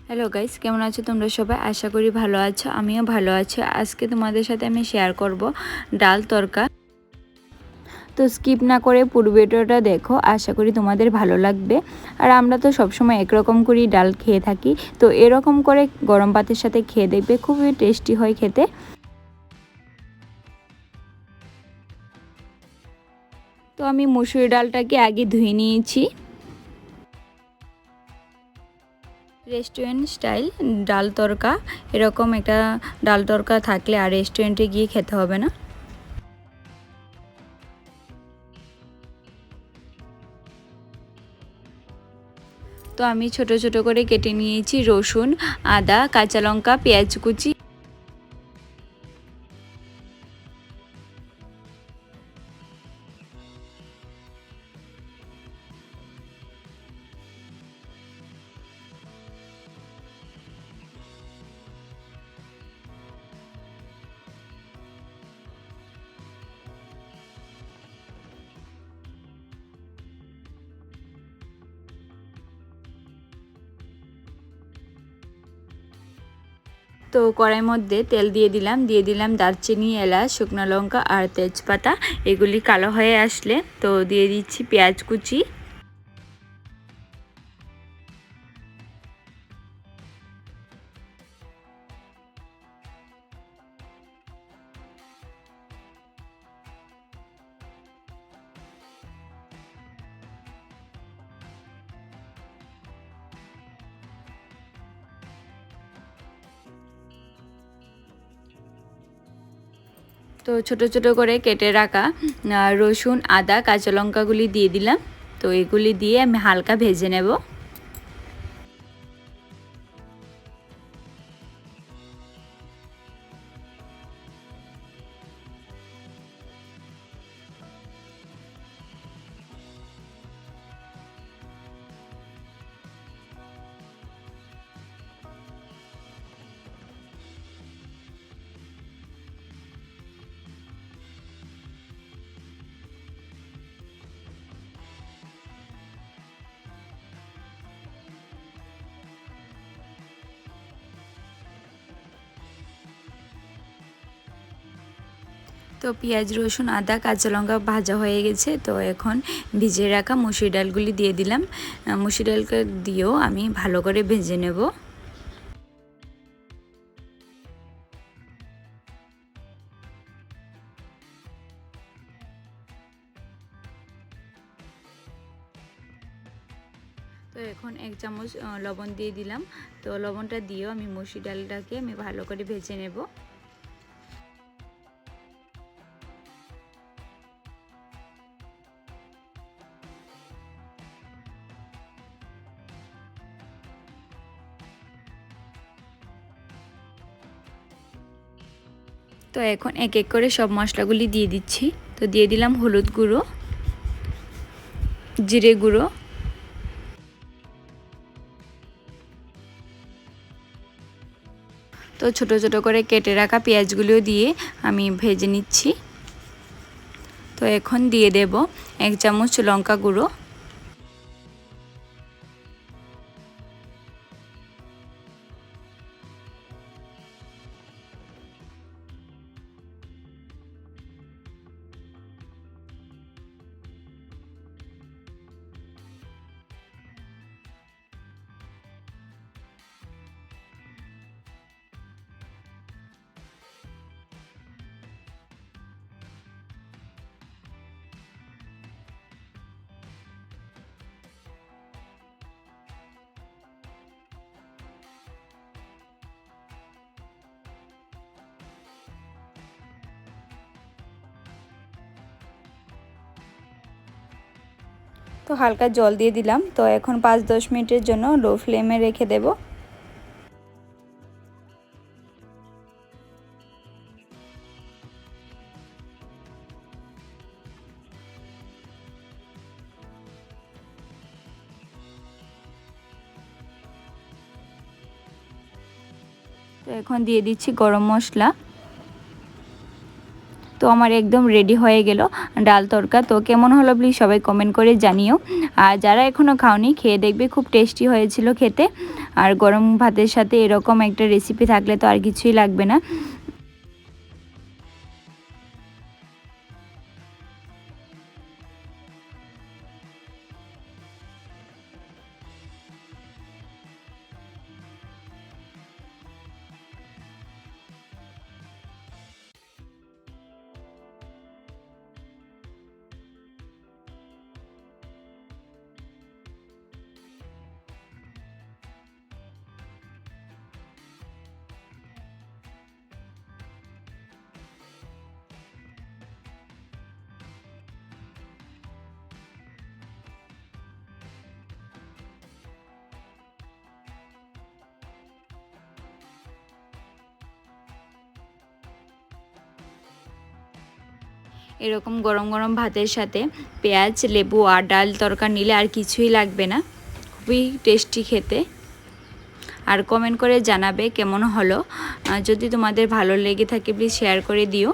Hello guys, কেমন আছো তোমরা সবাই? আশা করি ভালো আছো, আমিও ভালো আছি। আজকে তোমাদের সাথে আমি শেয়ার করব ডাল তরকা। তো স্কিপ না করে পুরো ভিডিওটা দেখো, আশা করি তোমাদের ভালো লাগবে। আর আমরা তো সবসময় একরকম করেই ডাল খেয়ে থাকি, তো এরকম করে গরম ভাতের সাথে খেয়ে দেখবে, খুবই টেস্টি হয় খেতে। তো আমি মুসুরি ডালটাকে আগে ধুয়ে নিয়েছি। রেস্টুরেন্ট স্টাইল ডাল তরকা, এরকম একটা ডাল তরকা থাকলে আর রেস্টুরেন্টে গিয়ে খেতে হবে না। তো আমি ছোট ছোট করে কেটে নিয়েছি রসুন, আদা, কাঁচা লঙ্কা, পেঁয়াজ কুচি। তো কড়াইয়ের মধ্যে তেল দিয়ে দিলাম দারচিনি, এলাচ, শুকনো লঙ্কা আর তেজপাতা। এগুলি কালো হয়ে আসলে তো দিয়ে দিচ্ছি পেঁয়াজ কুচি। তো ছোট ছোট করে কেটে রাখা রসুন, আদা, কাঁচা লঙ্কাগুলি দিয়ে দিলাম। তো এগুলি দিয়ে আমি হালকা ভেজে নেব। তো পেঁয়াজ, রসুন, আদা, কাঁচা লঙ্কা ভাজা হয়ে গেছে। তো এখন ভিজিয়ে রাখা মুসুরি ডালগুলি দিয়ে দিলাম। মুসুরি ডালকে দিয়েও আমি ভালো করে ভেজে নেব। তো এখন 1 চামচ লবণ দিয়ে দিলাম। তো লবণটা দিয়েও আমি মুসুরি ডালটাকে আমি ভালো করে ভেজে নেব। তো এখন এক এক করে সব মশলাগুলি দিয়ে দিচ্ছি। তো দিয়ে দিলাম হলুদ গুঁড়ো, জিরে গুঁড়ো, তো ছোট ছোট করে কেটে রাখা পেঁয়াজগুলিও দিয়ে আমি ভেজে নিচ্ছি। তো এখন দিয়ে দেব 1 চামচ লঙ্কা গুঁড়ো। তো হালকা জল দিয়ে দিলাম। তো এখন 5-10 মিনিটের জন্য লো ফ্লেমে রেখে দেব। তো এখন দিয়ে দিচ্ছি গরম মশলা। তো আমার একদম রেডি হয়ে গেল ডাল তরকা। তো কেমন হলো প্লিজ সবাই কমেন্ট করে জানিও। আর যারা এখনও খাওনি খেয়ে দেখবে, খুব টেস্টি হয়েছিল খেতে। আর গরম ভাতের সাথে এরকম একটা রেসিপি থাকলে তো আর কিছুই লাগবে না। এরকম গরম গরম ভাতের সাথে পেঁয়াজ, লেবু আর ডাল তরকা নিলে আর কিছুই লাগবে না। খুবই টেস্টি খেতে। আর কমেন্ট করে জানাবে কেমন হলো। যদি তোমাদের ভালো লেগে থাকে প্লিজ শেয়ার করে দিও।